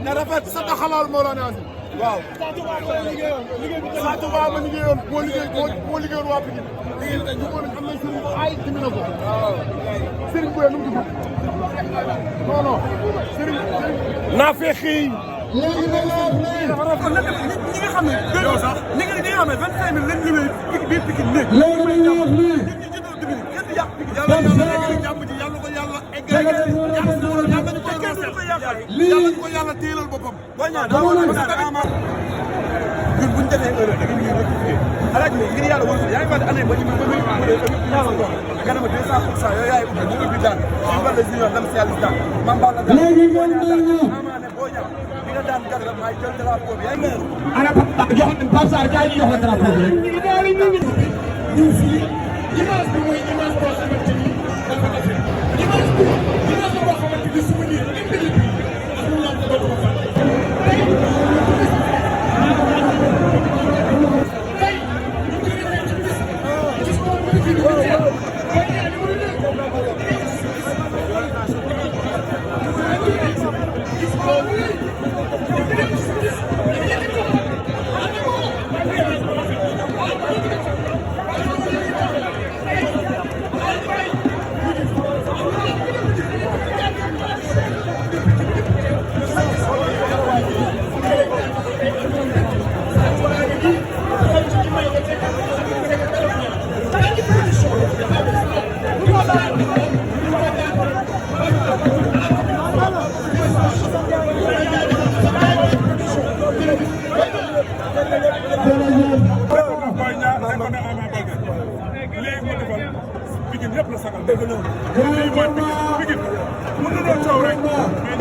na rafet sa taxalal moo la naan waaw Sa Touba ma liggéeyoon moo liggéeyoon waa Pikine liggéey ñu ko am na sëriñ ay dimi na ko waaw sëriñ bu nu mu tudd non non sëriñ naa fexi léegi ñi nga xam ne yow sax ñi nga xam ne 25 000 lañ liggéey biir Pikine nekk yàlla jàmm ji yàlla ko yàlla eggal yàlla ko yàlla téelal boppam ñun buñ defee heure da ngeen rectifier alaaj mi ngir yàlla wala yaa ngi fàtte année ba ñu ñaanal ko nga dama 200% yooyu yaay ubbi mu ubbi daan ci wàllu junior dem si yàlla daan mam bal la daan amaane boo ñaaw bi nga daan gar la may jël drapeau bi yaa ngi ana jox Pape Sarr kaay ñu jox la drapeau bi ñu fi dimanche bi mooy dimanche boo xamante ni dafa affaire dimanche boo xamante ni souvenir indélébile amul laa ko doon ko fàtte Pikine yëpp la sagal dëgg la Pikine mën na doon coow rek mais